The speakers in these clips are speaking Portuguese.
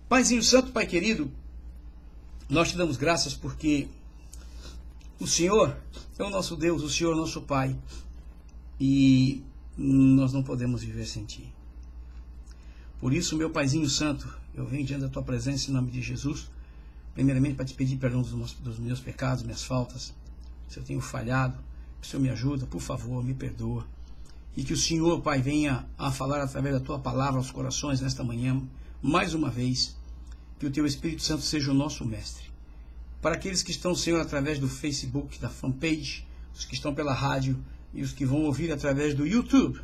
Paizinho Santo, Pai querido, nós te damos graças porque o Senhor é o nosso Deus, o Senhor é o nosso Pai, e nós não podemos viver sem Ti. Por isso, meu Paizinho Santo, eu venho diante da Tua presença em nome de Jesus, primeiramente para te pedir perdão dos meus pecados, minhas faltas. Se eu tenho falhado, o Senhor me ajuda, por favor, me perdoa. E que o Senhor, Pai, venha a falar através da Tua palavra aos corações nesta manhã, mais uma vez, que o Teu Espírito Santo seja o nosso mestre. Para aqueles que estão, Senhor, através do Facebook, da fanpage, os que estão pela rádio e os que vão ouvir através do YouTube,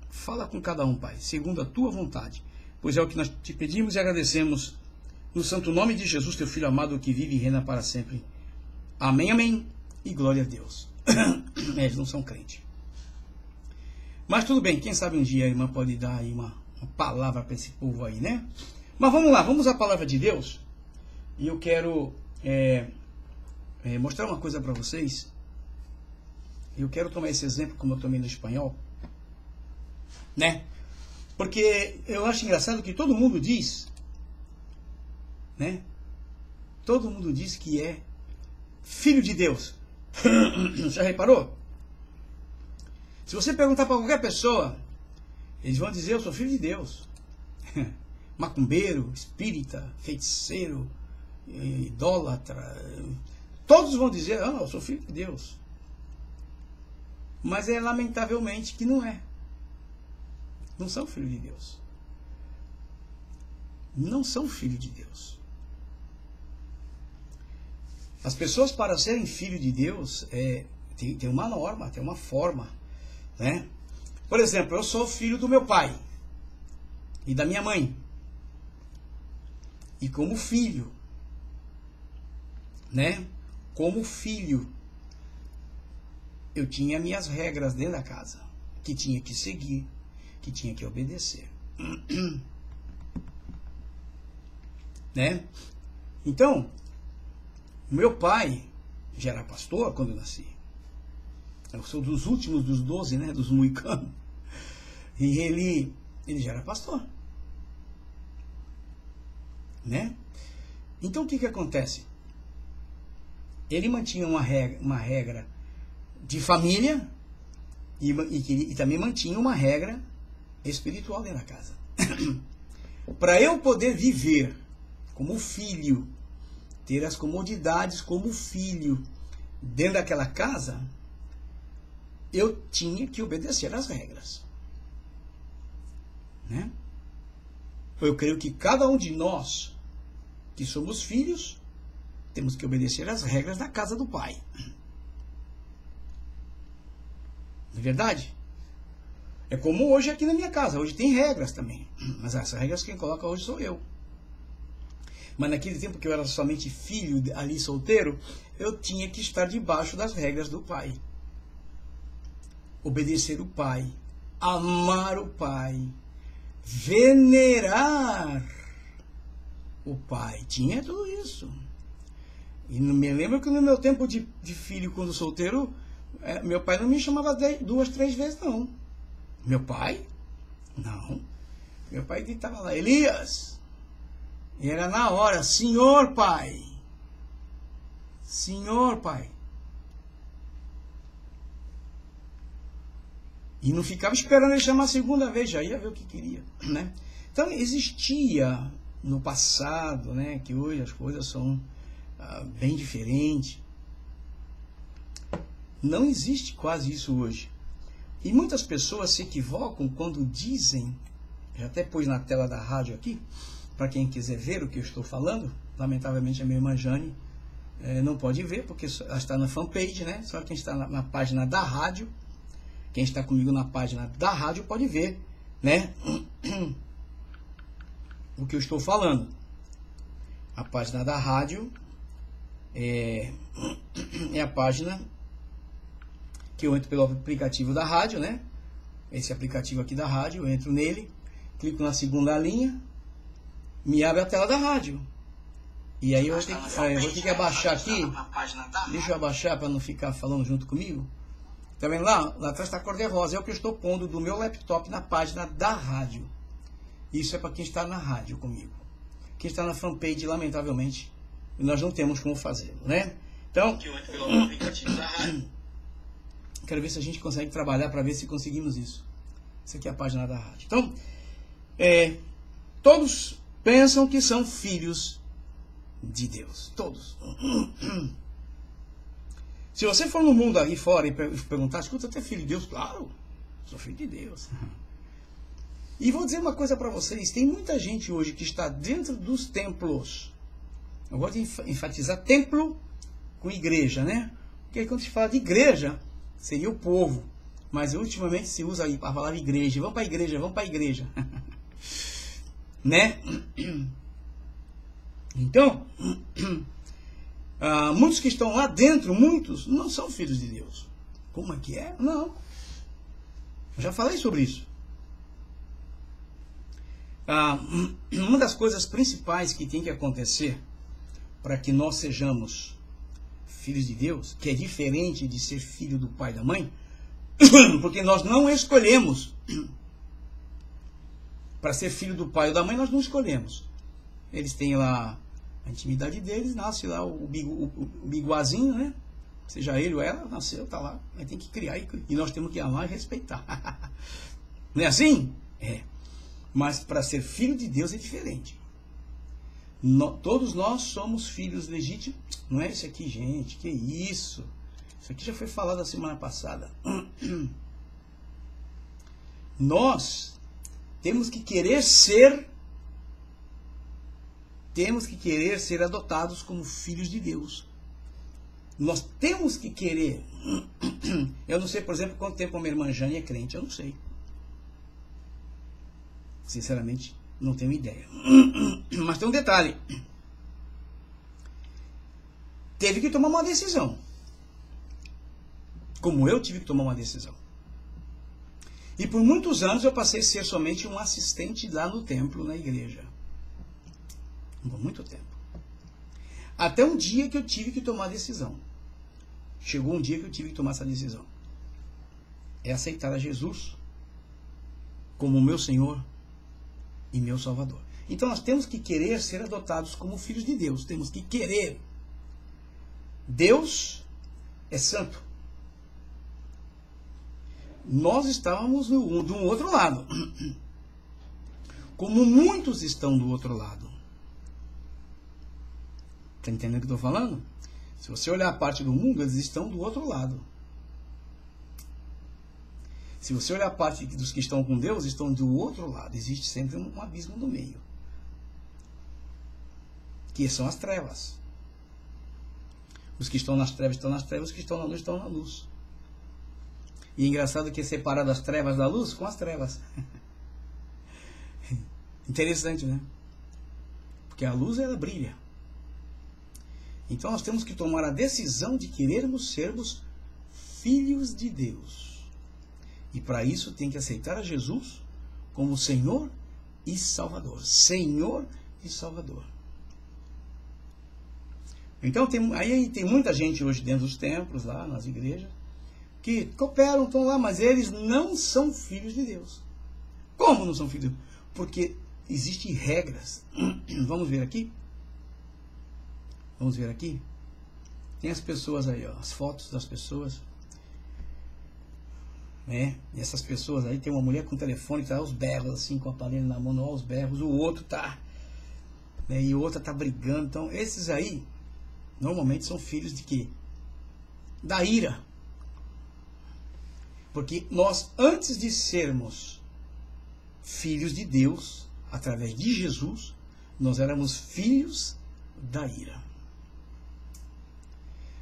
fala com cada um, Pai, segundo a Tua vontade, pois é o que nós te pedimos e agradecemos, no santo nome de Jesus, Teu Filho amado, que vive e reina para sempre. Amém, amém, e glória a Deus. Eles não são crentes. Mas tudo bem, quem sabe um dia a irmã pode dar aí uma palavra para esse povo aí, né? Mas vamos lá, vamos à palavra de Deus. E eu quero mostrar uma coisa para vocês. Eu quero tomar esse exemplo como eu tomei no espanhol, né? Porque eu acho engraçado que todo mundo diz, né? Todo mundo diz que é filho de Deus. Já reparou? Se você perguntar para qualquer pessoa, eles vão dizer: eu sou filho de Deus. Macumbeiro, espírita, feiticeiro, idólatra, todos vão dizer: eu sou filho de Deus. Mas é lamentavelmente que não é. Não são filhos de Deus. Não são filhos de Deus. As pessoas, para serem filhos de Deus, tem uma norma, tem uma forma, né? Por exemplo, eu sou filho do meu pai e da minha mãe. E como filho, né? Como filho, eu tinha minhas regras dentro da casa, que tinha que seguir, que tinha que obedecer. Né? Então, meu pai já era pastor quando eu nasci. Eu sou dos últimos dos 12, né? Dos moicanos. E ele já era pastor. Né? Então o que acontece? Ele mantinha uma regra de família e também mantinha uma regra espiritual dentro da casa. Para eu poder viver como filho, ter as comodidades como filho dentro daquela casa, eu tinha que obedecer às regras. Né? Eu creio que cada um de nós que somos filhos temos que obedecer às regras da casa do pai. Não é verdade? É como hoje aqui na minha casa. Hoje tem regras também. Mas essas regras quem coloca hoje sou eu. Mas naquele tempo que eu era somente filho, ali solteiro, eu tinha que estar debaixo das regras do pai. Obedecer o pai. Amar o pai. Venerar o pai. Tinha tudo isso. E me lembro que no meu tempo de filho, quando solteiro, meu pai não me chamava 2, 3 vezes, não. Meu pai? Não. Meu pai gritava lá: Elias! E era na hora: Senhor pai! Senhor pai! E não ficava esperando ele chamar a segunda vez, já ia ver o que queria, né? Então existia no passado, né, que hoje as coisas são bem diferentes. Não existe quase isso hoje. E muitas pessoas se equivocam quando dizem, já até pus na tela da rádio aqui, para quem quiser ver o que eu estou falando. Lamentavelmente a minha irmã Jane não pode ver, porque ela está na fanpage, né? Só quem está na página da rádio, quem está comigo na página da rádio pode ver, né? O que eu estou falando. A página da rádio é a página que eu entro pelo aplicativo da rádio, né? Esse aplicativo aqui da rádio, eu entro nele, clico na segunda linha, me abre a tela da rádio. E aí eu vou ter que abaixar aqui. Deixa eu abaixar para não ficar falando junto comigo. Tá vendo lá? Lá atrás está a cor de rosa. É o que eu estou pondo do meu laptop na página da rádio. Isso é para quem está na rádio comigo. que está na fanpage, lamentavelmente, e nós não temos como fazê-lo, né? Então, quero ver se a gente consegue trabalhar para ver se conseguimos isso. Essa aqui é a página da rádio. Então, todos pensam que são filhos de Deus. Todos. Se você for no mundo aí fora e perguntar, escuta, você é filho de Deus? Claro, sou filho de Deus. E vou dizer uma coisa para vocês, tem muita gente hoje que está dentro dos templos. Eu gosto de enfatizar templo com igreja, né? Porque quando se fala de igreja, seria o povo. Mas ultimamente se usa aí a palavra igreja. Vamos para a igreja, vamos para a igreja. Né? Então, muitos que estão lá dentro, muitos não são filhos de Deus. Como é que é? Não. Eu já falei sobre isso. Uma das coisas principais que tem que acontecer para que nós sejamos filhos de Deus, que é diferente de ser filho do pai e da mãe, porque nós não escolhemos. Para ser filho do pai ou da mãe, nós não escolhemos. Eles têm lá a intimidade deles, nasce lá o biguazinho, né? Seja ele ou ela, nasceu, tá lá. Aí tem que criar e nós temos que amar e respeitar. Não é assim? É. Mas para ser filho de Deus é diferente. Todos nós somos filhos legítimos. Não é isso aqui, gente. Que isso? Isso aqui já foi falado a semana passada. Nós temos que querer ser adotados como filhos de Deus. Nós temos que querer. Eu não sei, por exemplo, quanto tempo a minha irmã Jane é crente. Eu não sei. Sinceramente, não tenho ideia. Mas tem um detalhe. Teve que tomar uma decisão. Como eu tive que tomar uma decisão. E por muitos anos eu passei a ser somente um assistente lá no templo, na igreja. Por muito tempo. Até um dia que eu tive que tomar a decisão. Chegou um dia que eu tive que tomar essa decisão. É aceitar a Jesus como meu Senhor e meu Salvador. Então nós temos que querer ser adotados como filhos de Deus. Temos que querer. Deus é santo. Nós estávamos do outro lado. Como muitos estão do outro lado. Está entendendo o que eu estou falando? Se você olhar a parte do mundo, eles estão do outro lado. Se você olhar a parte dos que estão com Deus, estão do outro lado. Existe sempre um abismo no meio. Que são as trevas. Os que estão nas trevas, os que estão na luz, estão na luz. E é engraçado que é separado as trevas da luz com as trevas. Interessante, né? Porque a luz, ela brilha. Então nós temos que tomar a decisão de querermos sermos filhos de Deus. E para isso tem que aceitar a Jesus como Senhor e Salvador. Senhor e Salvador. Então tem muita gente hoje dentro dos templos, lá nas igrejas, que cooperam, estão lá, mas eles não são filhos de Deus. Como não são filhos de Deus? Porque existem regras. Vamos ver aqui? Vamos ver aqui? Tem as pessoas aí, ó, as fotos das pessoas. Né? E essas pessoas aí, tem uma mulher com o telefone, tá aos berros, assim, com a panela na mão, aos berros, o outro tá, né? E o outro tá brigando. Então, esses aí, normalmente são filhos de quê? Da ira. Porque nós, antes de sermos filhos de Deus, através de Jesus, nós éramos filhos da ira.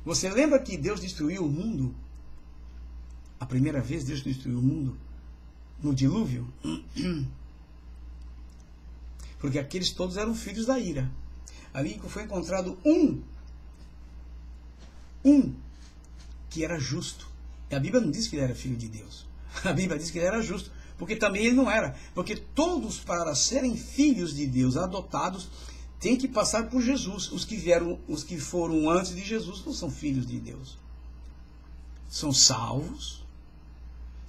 Você lembra que Deus destruiu o mundo? A primeira vez Deus destruiu o mundo no dilúvio? Porque aqueles todos eram filhos da ira. Ali foi encontrado um que era justo. E a Bíblia não diz que ele era filho de Deus. A Bíblia diz que ele era justo, porque também ele não era. Porque todos, para serem filhos de Deus, adotados, têm que passar por Jesus. Os que foram antes de Jesus não são filhos de Deus. São salvos,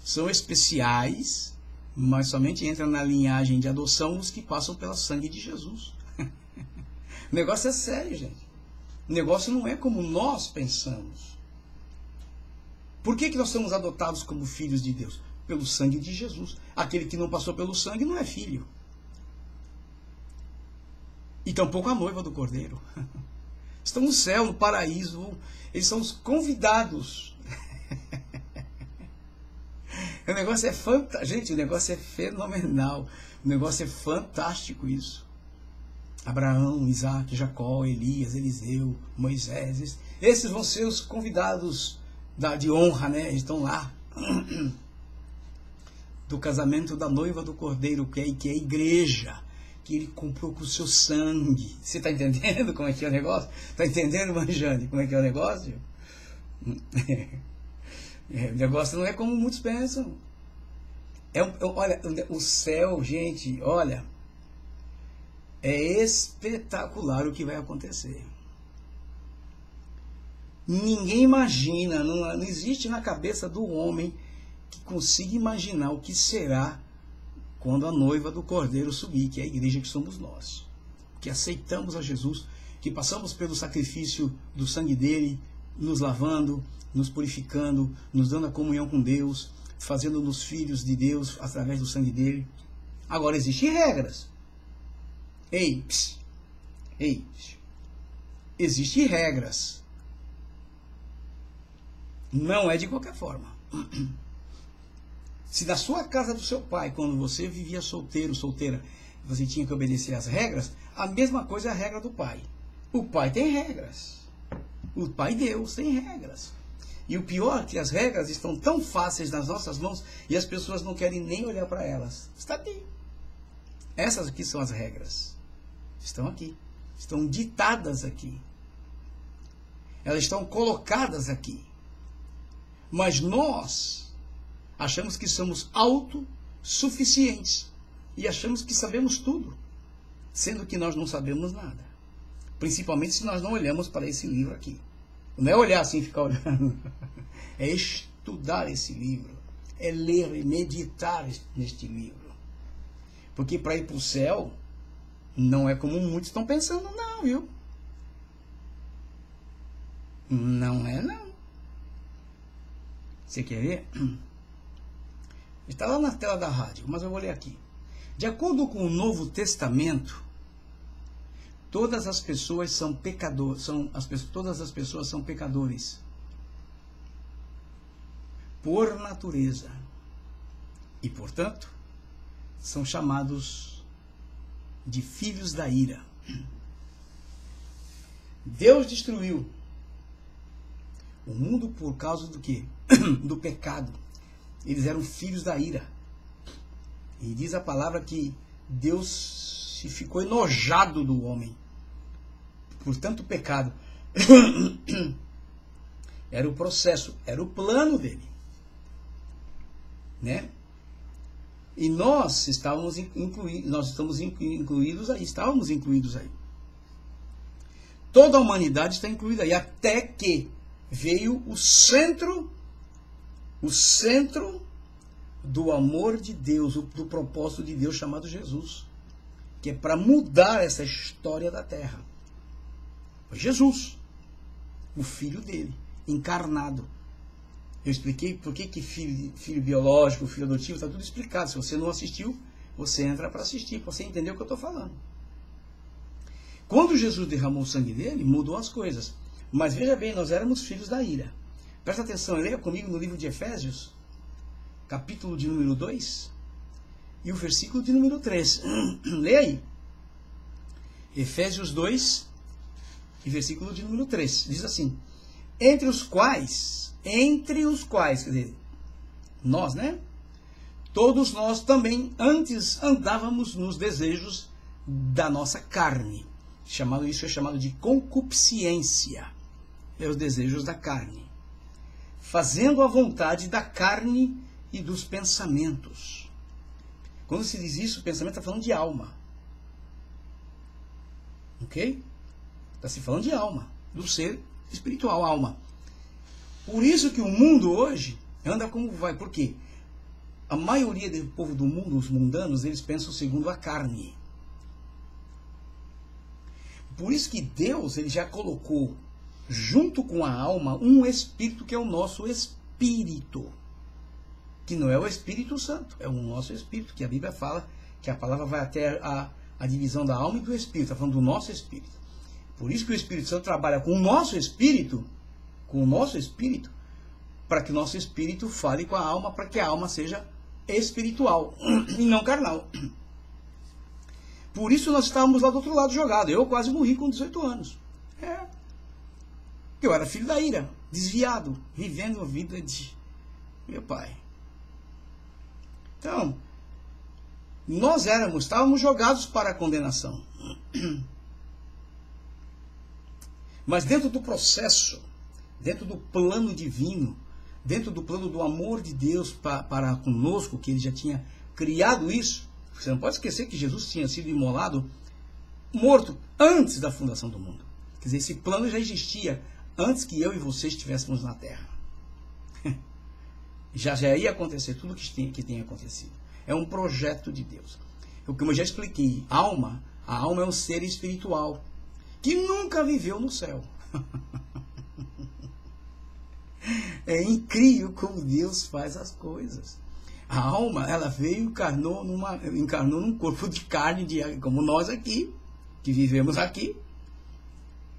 são especiais, mas somente entram na linhagem de adoção os que passam pelo sangue de Jesus. O negócio é sério, gente. O negócio não é como nós pensamos. Por que nós somos adotados como filhos de Deus? Pelo sangue de Jesus. Aquele que não passou pelo sangue não é filho. E tampouco a noiva do Cordeiro. Estão no céu, no paraíso. Eles são os convidados. O negócio é fantástico. Gente, o negócio é fenomenal. O negócio é fantástico isso. Abraão, Isaac, Jacó, Elias, Eliseu, Moisés. Esses vão ser os convidados de honra, né? Eles estão lá. Do casamento da noiva do Cordeiro, que é a igreja, que ele comprou com o seu sangue. Você está entendendo como é que é o negócio? Está entendendo, Manjane, como é que é o negócio? O negócio não é como muitos pensam. Olha, o céu, gente, olha, é espetacular o que vai acontecer. Ninguém imagina, não existe na cabeça do homem que consiga imaginar o que será quando a noiva do Cordeiro subir, que é a igreja que somos nós, que aceitamos a Jesus, que passamos pelo sacrifício do sangue dele, nos lavando, nos purificando, nos dando a comunhão com Deus, fazendo-nos filhos de Deus através do sangue dele. Agora, existem regras. Ei, existem regras. Não é de qualquer forma. Se na sua casa do seu pai, quando você vivia solteiro, solteira, você tinha que obedecer às regras, a mesma coisa é a regra do pai. O pai tem regras. O pai Deus tem regras. E o pior é que as regras estão tão fáceis nas nossas mãos e as pessoas não querem nem olhar para elas. Está aqui. Essas aqui são as regras. Estão aqui. Estão ditadas aqui. Elas estão colocadas aqui. Mas nós achamos que somos autossuficientes e achamos que sabemos tudo, sendo que nós não sabemos nada. Principalmente se nós não olhamos para esse livro aqui. Não é olhar assim e ficar olhando. É estudar esse livro. É ler e meditar neste livro. Porque para ir para o céu, não é como muitos estão pensando, não, viu? Não é, não. Você quer ver? Está lá na tela da rádio, mas eu vou ler aqui. De acordo com o Novo Testamento, todas as pessoas são pecadores, todas as pessoas são pecadores por natureza e, portanto, são chamados de filhos da ira. Deus destruiu o mundo por causa do quê? Do pecado. Eles eram filhos da ira. E diz a palavra que Deus se ficou enojado do homem por tanto pecado. Era o processo, era o plano dele, né? E nós estamos incluídos aí, estávamos incluídos aí. Toda a humanidade está incluída aí, até que veio o centro do amor de Deus, do propósito de Deus chamado Jesus, que é para mudar essa história da terra. Foi Jesus, o filho dele, encarnado. Eu expliquei por que filho biológico, filho adotivo, está tudo explicado. Se você não assistiu, você entra para assistir, para você entender o que eu estou falando. Quando Jesus derramou o sangue dele, mudou as coisas. Mas veja bem, nós éramos filhos da ira. Presta atenção, leia comigo no livro de Efésios, capítulo de número 2, e o versículo de número 3. Leia aí. Efésios 2, e versículo de número 3. Diz assim: entre os quais, quer dizer, nós, né? Todos nós também antes andávamos nos desejos da nossa carne. Isso é chamado de concupiscência. É os desejos da carne. Fazendo a vontade da carne e dos pensamentos. Quando se diz isso, o pensamento está falando de alma. Ok? Está se falando de alma, do ser espiritual, alma. Por isso que o mundo hoje anda como vai. Por quê? A maioria do povo do mundo, os mundanos, eles pensam segundo a carne. Por isso que Deus, ele já colocou junto com a alma um espírito que é o nosso espírito, que não é o Espírito Santo, é o nosso espírito, que a Bíblia fala que a palavra vai até a divisão da alma e do espírito, está falando do nosso espírito. Por isso que o Espírito Santo trabalha com o nosso espírito, para que o nosso espírito fale com a alma, para que a alma seja espiritual e não carnal. Por isso nós estávamos lá do outro lado jogado. Eu quase morri com 18 anos. Eu era filho da ira, desviado, vivendo a vida de meu pai. Então, nós estávamos jogados para a condenação. Mas dentro do processo, dentro do plano divino, dentro do plano do amor de Deus para conosco, que ele já tinha criado isso, você não pode esquecer que Jesus tinha sido imolado, morto, antes da fundação do mundo. Quer dizer, esse plano já existia antes que eu e você estivéssemos na Terra. Já ia acontecer tudo que tem acontecido. É um projeto de Deus. Como eu já expliquei, a alma é um ser espiritual que nunca viveu no céu. É incrível como Deus faz as coisas. A alma, ela veio e encarnou num corpo de carne, como nós aqui, que vivemos aqui.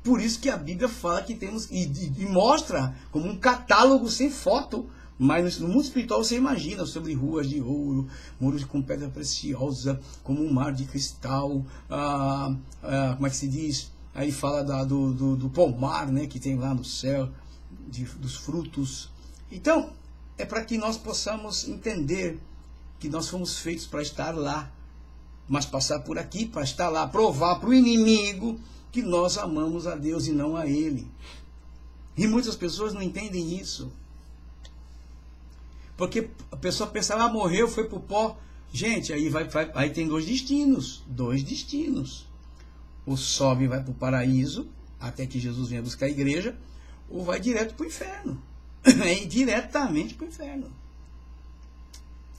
Por isso que a Bíblia fala que temos, e mostra como um catálogo sem foto, mas no mundo espiritual você imagina sobre ruas de ouro, muros com pedra preciosa, como um mar de cristal, como é que se diz? Aí fala do pomar, né, que tem lá no céu, dos frutos. Então, é para que nós possamos entender que nós fomos feitos para estar lá, mas passar por aqui para estar lá, provar para o inimigo que nós amamos a Deus e não a Ele. E muitas pessoas não entendem isso. Porque a pessoa pensava, morreu, foi para o pó. Gente, aí tem dois destinos. Ou sobe e vai para o paraíso, até que Jesus venha buscar a igreja, ou vai direto para o inferno. Diretamente para o inferno.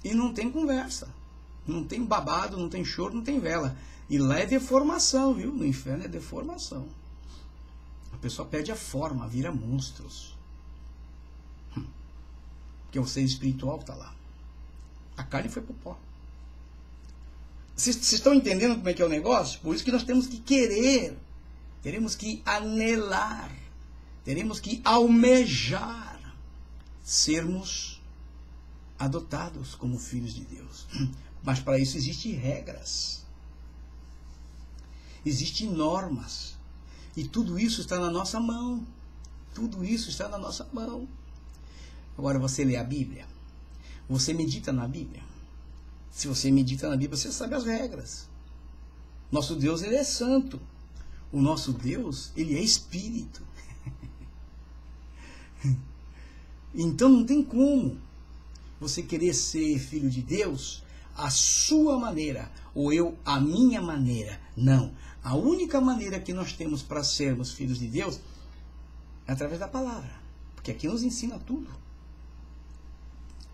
E não tem conversa. Não tem babado, não tem choro, não tem vela. E lá é deformação, viu? No inferno é deformação. A pessoa perde a forma, vira monstros. Porque o ser espiritual está lá. A carne foi para o pó. Vocês estão entendendo como é que é o negócio? Por isso que nós temos que querer, teremos que anelar, teremos que almejar sermos adotados como filhos de Deus. Mas para isso existem regras, existem normas, e tudo isso está na nossa mão. Tudo isso está na nossa mão. Agora você lê a Bíblia, você medita na Bíblia. Se você medita na Bíblia, você sabe as regras. Nosso Deus, ele é santo. O nosso Deus, ele é espírito. Então não tem como você querer ser filho de Deus a sua maneira, ou eu a minha maneira. Não. A única maneira que nós temos para sermos filhos de Deus é através da palavra. Porque aqui nos ensina tudo.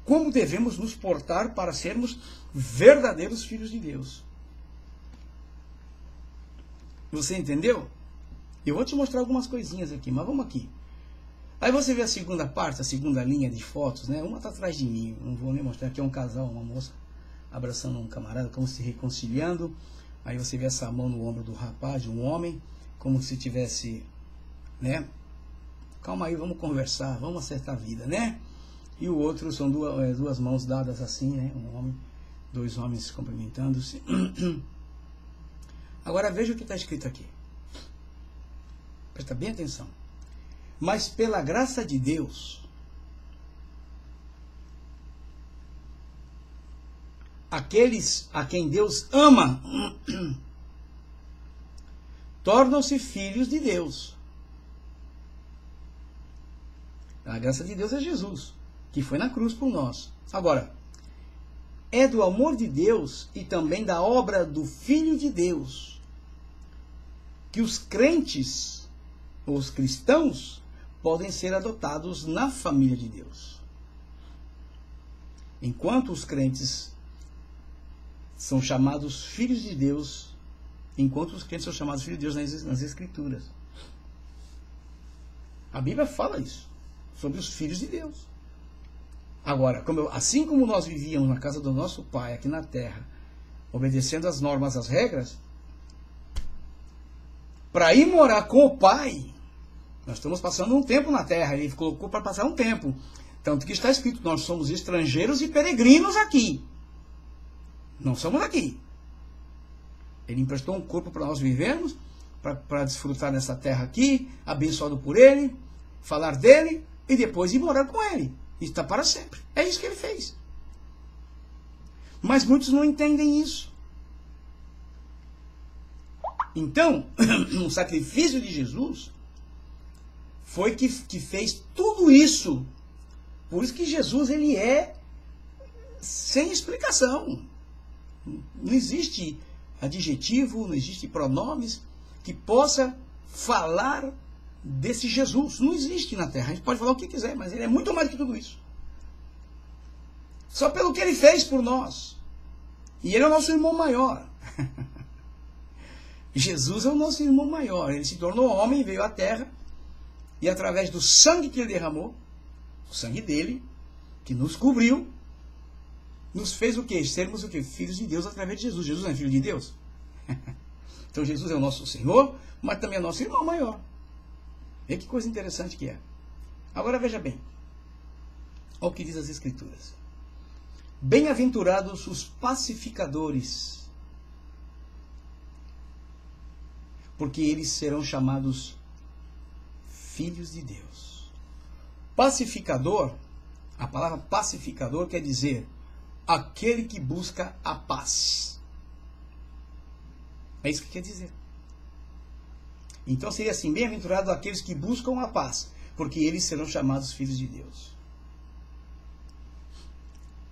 Como devemos nos portar para sermos verdadeiros filhos de Deus. Você entendeu? Eu vou te mostrar algumas coisinhas aqui, mas vamos aqui. Aí você vê a segunda parte, a segunda linha de fotos, né? Uma está atrás de mim, não vou nem mostrar, aqui é um casal, uma moça abraçando um camarada, como se reconciliando. Aí você vê essa mão no ombro do rapaz, de um homem, como se tivesse, né? Calma aí, vamos conversar, vamos acertar a vida, né? E o outro são duas mãos dadas assim, né? Um homem, dois homens cumprimentando-se. Agora veja o que está escrito aqui. Presta bem atenção. Mas pela graça de Deus, aqueles a quem Deus ama tornam-se filhos de Deus. A graça de Deus é Jesus, que foi na cruz por nós. Agora, é do amor de Deus e também da obra do Filho de Deus que os crentes, ou os cristãos, podem ser adotados na família de Deus. Enquanto os crentes são chamados filhos de Deus, enquanto os crentes são chamados filhos de Deus nas Escrituras. A Bíblia fala isso, sobre os filhos de Deus. Agora, assim como nós vivíamos na casa do nosso Pai, aqui na terra, obedecendo as normas, as regras, para ir morar com o Pai, nós estamos passando um tempo na terra, ele colocou para passar um tempo. Tanto que está escrito, nós somos estrangeiros e peregrinos aqui. Não somos aqui. Ele emprestou um corpo para nós vivermos, para desfrutar nessa terra aqui, abençoado por Ele, falar dEle, e depois ir morar com Ele. E está para sempre. É isso que Ele fez. Mas muitos não entendem isso. Então, o sacrifício de Jesus foi que fez tudo isso. Por isso que Jesus, ele é sem explicação. Não existe adjetivo, não existe pronomes que possa falar desse Jesus. Não existe na Terra. A gente pode falar o que quiser, mas ele é muito mais do que tudo isso. Só pelo que ele fez por nós. E ele é o nosso irmão maior. Jesus é o nosso irmão maior. Ele se tornou homem, veio à Terra, e através do sangue que ele derramou, o sangue dele, que nos cobriu, nos fez o quê? Sermos o quê? Filhos de Deus através de Jesus. Jesus não é filho de Deus? Então Jesus é o nosso Senhor, mas também é nosso irmão maior. Vê que coisa interessante que é. Agora veja bem. Olha o que diz as Escrituras. Bem-aventurados os pacificadores, porque eles serão chamados filhos de Deus. Pacificador, a palavra pacificador quer dizer aquele que busca a paz. É isso que quer dizer. Então seria assim, bem-aventurados aqueles que buscam a paz, porque eles serão chamados filhos de Deus.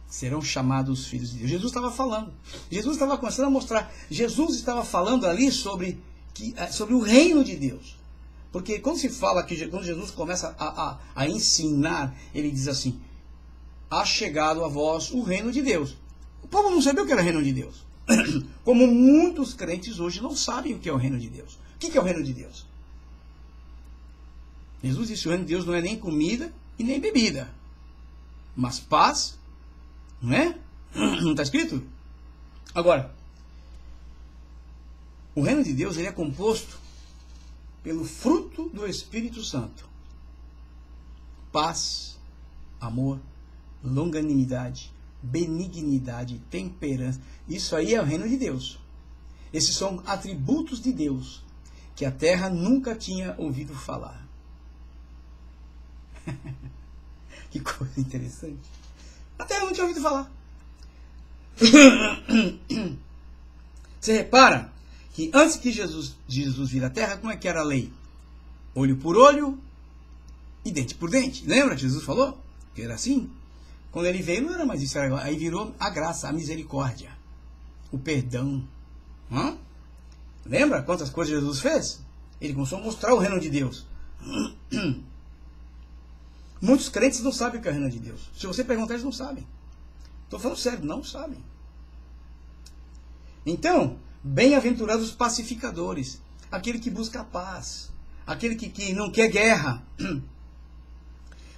Serão chamados filhos de Deus. Jesus estava falando. Jesus estava começando a mostrar. Jesus estava falando ali sobre o reino de Deus. Porque quando se fala que quando Jesus começa a ensinar, ele diz assim: há chegado a vós o reino de Deus. O povo não sabia o que era o reino de Deus. Como muitos crentes hoje não sabem o que é o reino de Deus. O que é o reino de Deus? Jesus disse: o reino de Deus não é nem comida e nem bebida, mas paz, não é? Não está escrito? Agora, o reino de Deus ele é composto pelo fruto do Espírito Santo: paz, amor, longanimidade, benignidade, temperança. Isso aí é o reino de Deus. Esses são atributos de Deus que a terra nunca tinha ouvido falar. Que coisa interessante. A terra não tinha ouvido falar. Você repara que antes que Jesus vir à terra, como é que era a lei? Olho por olho e dente por dente. Lembra que Jesus falou? Que era assim? Quando ele veio, não era mais isso. Aí virou a graça, a misericórdia, o perdão. Lembra quantas coisas Jesus fez? Ele começou a mostrar o reino de Deus. Muitos crentes não sabem o que é o reino de Deus. Se você perguntar, eles não sabem. Estou falando sério, não sabem. Então, bem-aventurados os pacificadores, aquele que busca a paz, aquele que não quer guerra,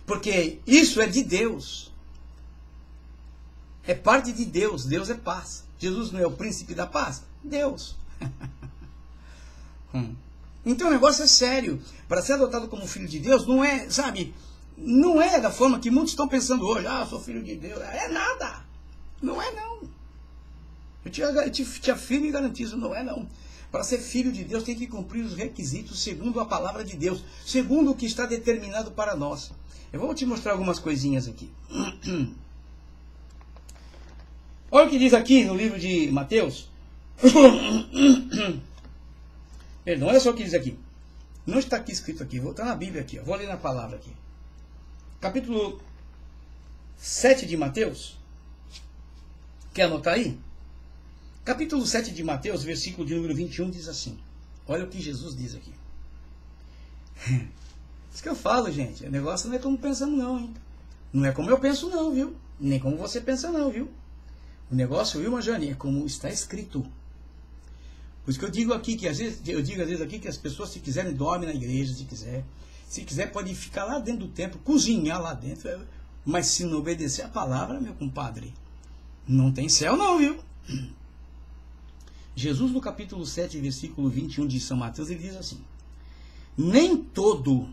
porque isso é de Deus, é parte de Deus. Deus é paz. Jesus não é o príncipe da paz? Deus. Então o negócio é sério. Para ser adotado como filho de Deus, não é, sabe, não é da forma que muitos estão pensando hoje. Ah, eu sou filho de Deus. É nada. Não é não. Eu te afirmo e garantizo, não é não. Para ser filho de Deus tem que cumprir os requisitos segundo a palavra de Deus, segundo o que está determinado para nós. Eu vou te mostrar algumas coisinhas aqui. Olha o que diz aqui no livro de Mateus. Perdão, olha só o que diz aqui. Não está aqui escrito aqui, está na Bíblia aqui. Vou ler na palavra aqui. Capítulo 7 de Mateus. Quer anotar aí? Capítulo 7 de Mateus, versículo de número 21, diz assim. Olha o que Jesus diz aqui. Isso que eu falo, gente. O negócio não é como pensamos não, hein? Não é como eu penso não, viu? Nem como você pensa não, viu? O negócio, viu, Majane, é como está escrito. Por isso que eu digo aqui que às vezes aqui que as pessoas, se quiserem, dormem na igreja, se quiser pode ficar lá dentro do templo, cozinhar lá dentro, mas se não obedecer a palavra, meu compadre, não tem céu não, viu? Jesus no capítulo 7, versículo 21 de São Mateus, ele diz assim: nem todo,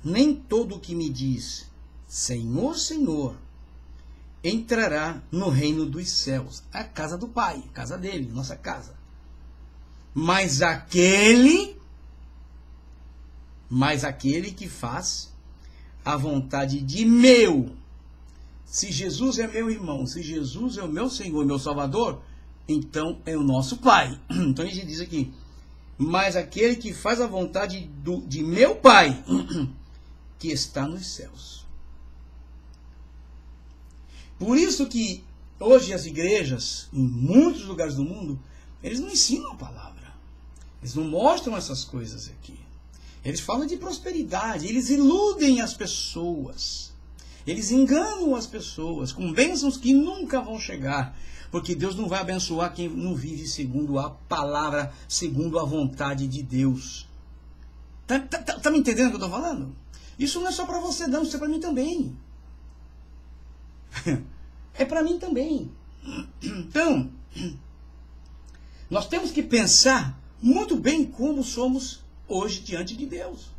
nem todo que me diz Senhor, Senhor, entrará no reino dos céus, a casa do Pai, a casa dele, nossa casa. Mas aquele que faz a vontade de meu. Se Jesus é meu irmão, se Jesus é o meu Senhor, meu Salvador, então é o nosso Pai. Então ele diz aqui: mas aquele que faz a vontade de meu Pai, que está nos céus. Por isso que hoje as igrejas, em muitos lugares do mundo, eles não ensinam a palavra. Eles não mostram essas coisas aqui. Eles falam de prosperidade, eles iludem as pessoas. Eles enganam as pessoas com bênçãos que nunca vão chegar. Porque Deus não vai abençoar quem não vive segundo a palavra, segundo a vontade de Deus. Tá me entendendo o que eu estou falando? Isso não é só para você não, isso é para mim também. É para mim também. Então, nós temos que pensar muito bem como somos hoje diante de Deus.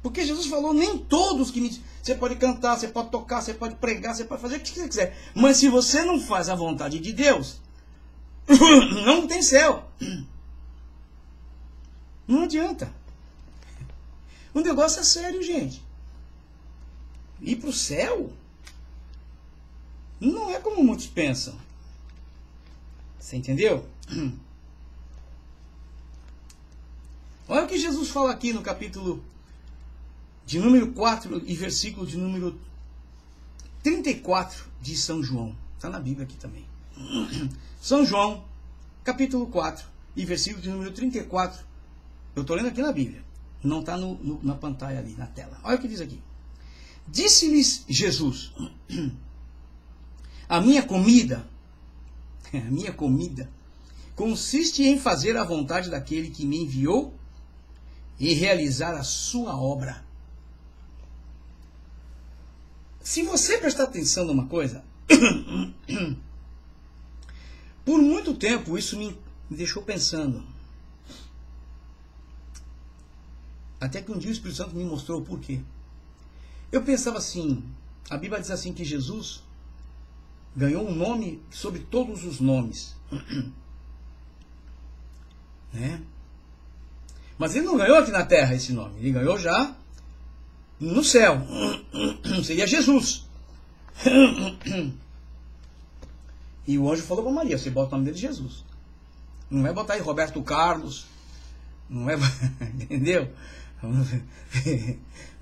Porque Jesus falou, nem todos que me... Você pode cantar, você pode tocar, você pode pregar, você pode fazer o que você quiser. Mas se você não faz a vontade de Deus, não tem céu. Não adianta. O negócio é sério, gente. Ir para o céu não é como muitos pensam. Você entendeu? Olha o que Jesus fala aqui no capítulo de número 4 e versículo de número 34 de São João. Está na Bíblia aqui também. São João, capítulo 4 e versículo de número 34. Eu estou lendo aqui na Bíblia. Não está na pantalla ali, na tela. Olha o que diz aqui. Disse-lhes Jesus: a minha comida consiste em fazer a vontade daquele que me enviou e realizar a sua obra. Se você prestar atenção numa coisa, por muito tempo isso me deixou pensando. Até que um dia o Espírito Santo me mostrou o porquê. Eu pensava assim, a Bíblia diz assim que Jesus ganhou um nome sobre todos os nomes. Né? Mas ele não ganhou aqui na terra esse nome, ele ganhou já no céu. Seria Jesus. E o anjo falou para Maria: você bota o nome dele de Jesus. Não é botar aí Roberto Carlos. Não é. Entendeu?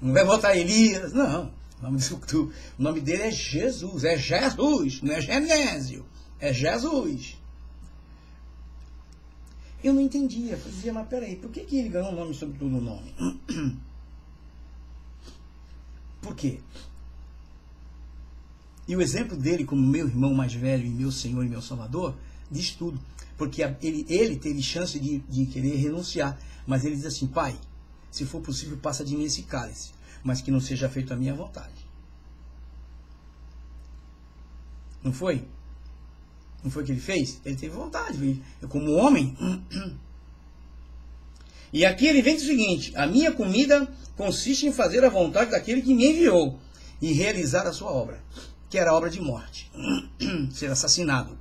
Não vai botar Elias. Não. O nome dele é Jesus. É Jesus. Não é Genésio. É Jesus. Eu não entendia. Eu dizia, mas peraí, por que ele ganhou um nome sobre todo o nome? Por quê? E o exemplo dele, como meu irmão mais velho e meu Senhor e meu Salvador, diz tudo. Porque ele teve chance de querer renunciar. Mas ele diz assim: Pai, se for possível, passa de mim esse cálice, mas que não seja feito a minha vontade. Não foi? Não foi o que ele fez? Ele teve vontade, como homem. E aqui ele vem do seguinte: a minha comida consiste em fazer a vontade daquele que me enviou e realizar a sua obra, que era a obra de morte, ser assassinado.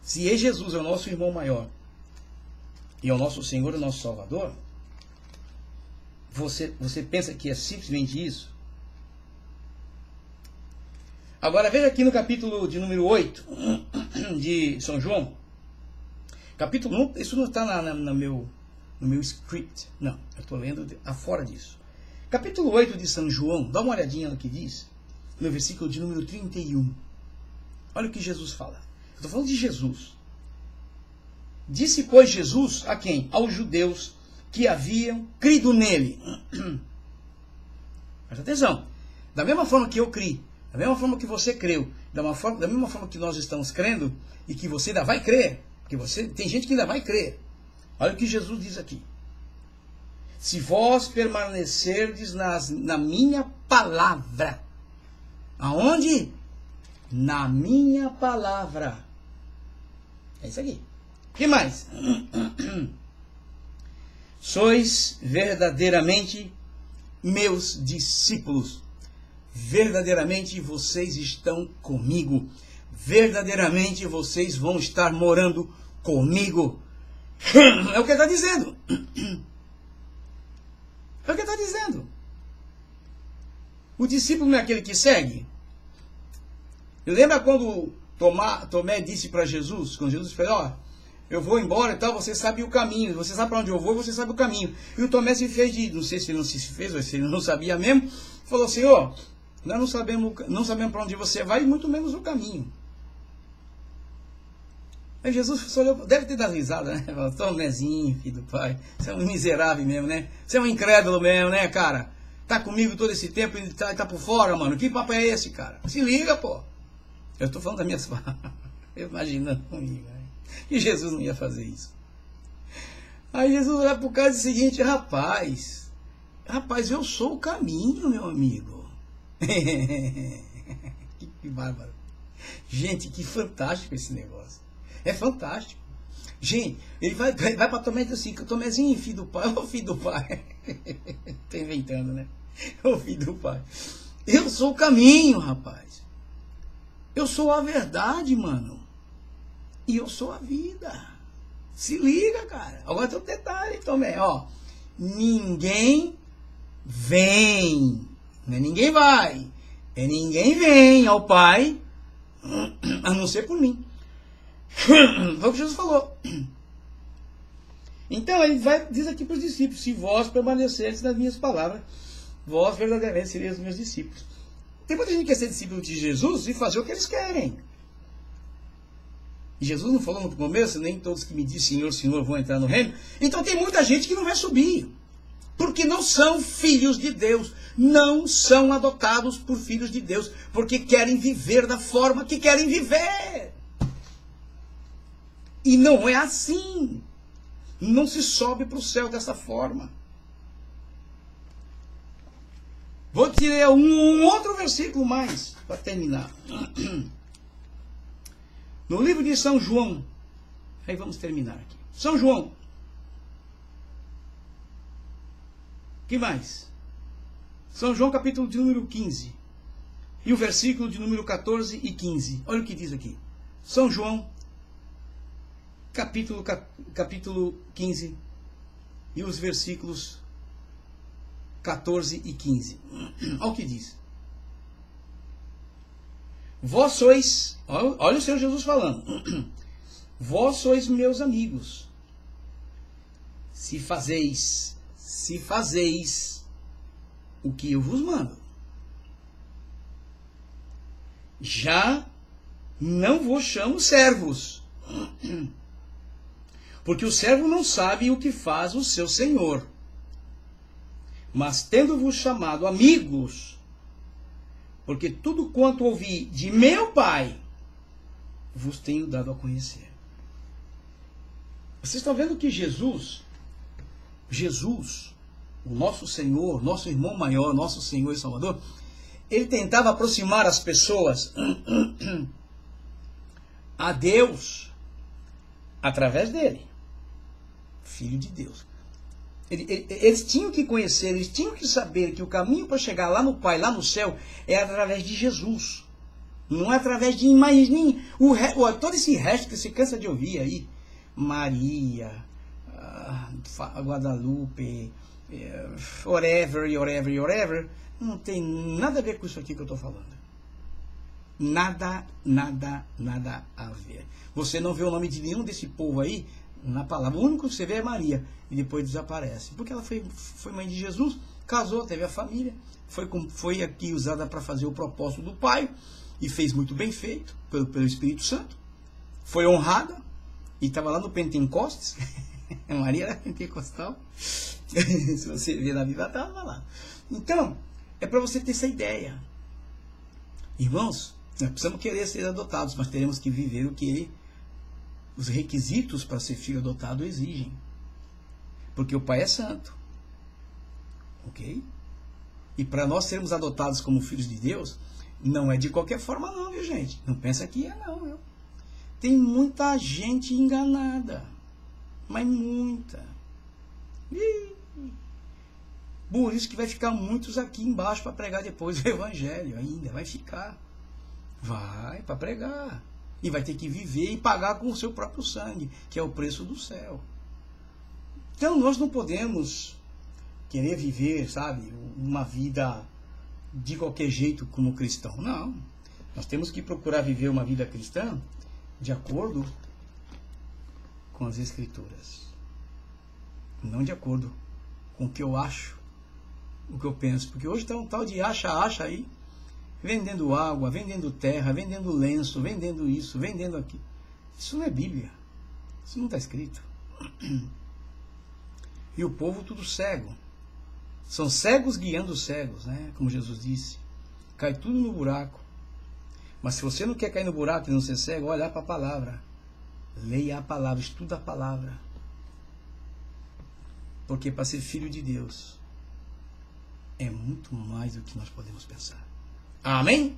Se Jesus é o nosso irmão maior e é o nosso Senhor e o nosso Salvador, você pensa que é simplesmente isso? Agora veja aqui no capítulo de número 8 de São João. Capítulo 1, isso não está no meu script. Não, eu estou lendo afora disso. Capítulo 8 de São João, dá uma olhadinha no que diz, no versículo de número 31. Olha o que Jesus fala. Eu estou falando de Jesus. Disse, pois, Jesus a quem? Aos judeus que haviam crido nele. Presta atenção. Da mesma forma que eu criei Da mesma forma que você creu, da mesma forma que nós estamos crendo, e que você ainda vai crer, porque tem gente que ainda vai crer. Olha o que Jesus diz aqui. Se vós permanecerdes na minha palavra. Aonde? Na minha palavra. É isso aqui. O que mais? Sois verdadeiramente meus discípulos. Verdadeiramente vocês estão comigo. Verdadeiramente vocês vão estar morando comigo. É o que ele está dizendo. É o que ele está dizendo. O discípulo não é aquele que segue? Lembra quando Tomé disse para Jesus, quando Jesus falou, ó, eu vou embora e tal, você sabe o caminho, você sabe para onde eu vou, você sabe o caminho. E o Tomé se fez de, não sei se ele não se fez, ou se ele não sabia mesmo, falou, Senhor, nós não sabemos para onde você vai, e muito menos o caminho. Aí Jesus olhou, deve ter dado risada, né? Falou, Tomézinho, filho do pai, você é um miserável mesmo, né? Você é um incrédulo mesmo, né, cara? Tá comigo todo esse tempo e tá por fora, mano. Que papo é esse, cara? Se liga, pô. Eu estou falando das minhas palavras, imaginando comigo, né? E Jesus não ia fazer isso. Aí Jesus olha pro cara e diz o seguinte, rapaz, eu sou o caminho, meu amigo. Que bárbaro. Gente, que fantástico esse negócio. É fantástico. Gente, ele vai para Tomé e diz assim, Tomézinho, filho do pai, ô filho do pai. Tô inventando, né? Ô filho do pai. Eu sou o caminho, rapaz. Eu sou a verdade, mano. E eu sou a vida. Se liga, cara. Agora tem um detalhe, Tomé, ó. Ninguém vem. Não é ninguém vai. É ninguém vem ao Pai, a não ser por mim. Foi o que Jesus falou. Então ele diz aqui para os discípulos, se vós permanecerdes nas minhas palavras, vós verdadeiramente sereis os meus discípulos. Tem muita gente que quer ser discípulo de Jesus e fazer o que eles querem. E Jesus não falou no começo, nem todos que me dizem Senhor, Senhor vão entrar no reino. Então tem muita gente que não vai subir. Porque não são filhos de Deus. Não são adotados por filhos de Deus. Porque querem viver da forma que querem viver. E não é assim. Não se sobe para o céu dessa forma. Vou te ler um outro versículo mais, para terminar. No livro de São João. Aí vamos terminar aqui. São João. O que mais? São João capítulo de número 15. E o versículo de número 14 e 15. Olha o que diz aqui. São João capítulo 15 e os versículos 14 e 15. Olha o que diz. Vós sois, olha o Senhor Jesus falando, vós sois meus amigos, se fazeis o que eu vos mando. Já não vos chamo servos, porque o servo não sabe o que faz o seu senhor. Mas tendo-vos chamado amigos, porque tudo quanto ouvi de meu Pai, vos tenho dado a conhecer. Vocês estão vendo que Jesus, o nosso Senhor, nosso irmão maior, nosso Senhor e Salvador, ele tentava aproximar as pessoas a Deus através dele, Filho de Deus. Eles tinham que conhecer, eles tinham que saber que o caminho para chegar lá no Pai, lá no céu, é através de Jesus. Não é através de imagem. Todo esse resto que você cansa de ouvir aí. Maria, Guadalupe, whatever. Não tem nada a ver com isso aqui que eu estou falando. Nada a ver. Você não vê o nome de nenhum desse povo aí na palavra. O único que você vê é Maria. E depois desaparece. Porque ela foi mãe de Jesus, casou, teve a família, foi aqui usada para fazer o propósito do Pai, e fez muito bem feito, pelo Espírito Santo. Foi honrada, e estava lá no Pentecostes. Maria era pentecostal. Se você ver na Bíblia, estava lá. Então, é para você ter essa ideia. Irmãos, nós precisamos querer ser adotados, mas teremos que viver o que os requisitos para ser filho adotado exigem. Porque o Pai é santo. Ok? E para nós sermos adotados como filhos de Deus, não é de qualquer forma não, viu gente? Não pensa que é não, viu? Tem muita gente enganada. Mas muita. Por isso que vai ficar muitos aqui embaixo para pregar depois o evangelho ainda. Vai ficar. Vai para pregar. E vai ter que viver e pagar com o seu próprio sangue, que é o preço do céu. Então nós não podemos querer viver, sabe, uma vida de qualquer jeito como cristão. Não. Nós temos que procurar viver uma vida cristã de acordo com as Escrituras. Não de acordo com o que eu acho, o que eu penso. Porque hoje está um tal de acha aí, vendendo água, vendendo terra, vendendo lenço, vendendo isso, vendendo aquilo. Isso não é Bíblia. Isso não está escrito. E o povo tudo cego. São cegos guiando cegos, né? Como Jesus disse. Cai tudo no buraco. Mas se você não quer cair no buraco e não ser cego, olha para a palavra. Leia a palavra, estuda a palavra. Porque para ser filho de Deus é muito mais do que nós podemos pensar. Amém?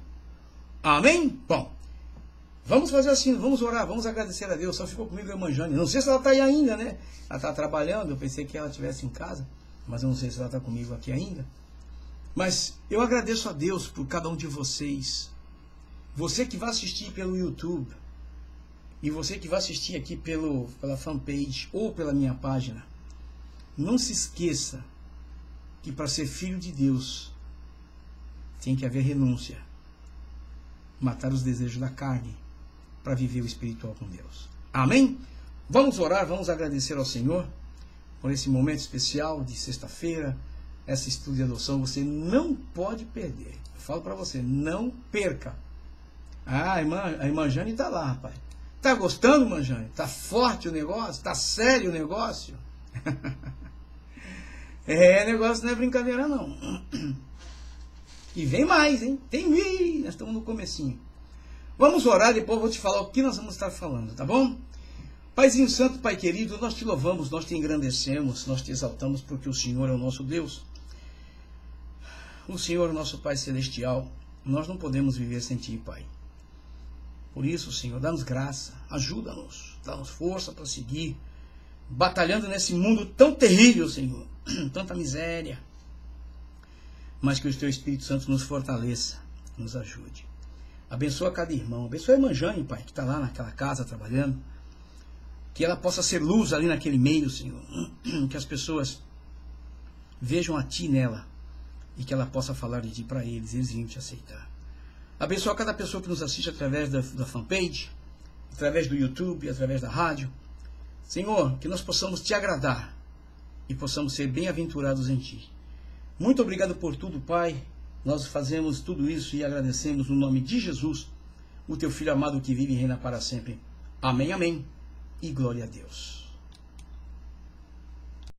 Amém? Bom, vamos fazer assim, vamos orar, vamos agradecer a Deus. Só ficou comigo a irmã Jane. Não sei se ela está aí ainda, né? Ela está trabalhando, eu pensei que ela estivesse em casa, mas eu não sei se ela está comigo aqui ainda. Mas eu agradeço a Deus por cada um de vocês. Você que vai assistir pelo YouTube, e você que vai assistir aqui pela fanpage ou pela minha página, não se esqueça que para ser filho de Deus tem que haver renúncia. Matar os desejos da carne para viver o espiritual com Deus. Amém? Vamos orar, vamos agradecer ao Senhor por esse momento especial de sexta-feira, essa estudo de adoção. Você não pode perder. Eu falo para você, não perca. Ah, a irmã Jane está lá, rapaz. Tá gostando, irmã Jane? Tá forte o negócio? Tá sério o negócio? Negócio não é brincadeira não. E vem mais, hein? Nós estamos no comecinho. Vamos orar, depois eu vou te falar o que nós vamos estar falando, tá bom? Paizinho Santo, Pai querido, nós te louvamos, nós te engrandecemos, nós te exaltamos porque o Senhor é o nosso Deus. O Senhor é o nosso Pai Celestial. Nós não podemos viver sem Ti, Pai. Por isso, Senhor, dá-nos graça, ajuda-nos, dá-nos força para seguir, batalhando nesse mundo tão terrível, Senhor, tanta miséria, mas que o Teu Espírito Santo nos fortaleça, nos ajude. Abençoa cada irmão, abençoa a irmã Jane, Pai, que está lá naquela casa trabalhando, que ela possa ser luz ali naquele meio, Senhor, que as pessoas vejam a Ti nela, e que ela possa falar de Ti para eles venham Te aceitar. Abençoa cada pessoa que nos assiste através da fanpage, através do YouTube, através da rádio. Senhor, que nós possamos Te agradar e possamos ser bem-aventurados em Ti. Muito obrigado por tudo, Pai. Nós fazemos tudo isso e agradecemos no nome de Jesus, o Teu Filho amado que vive e reina para sempre. Amém, amém. E glória a Deus.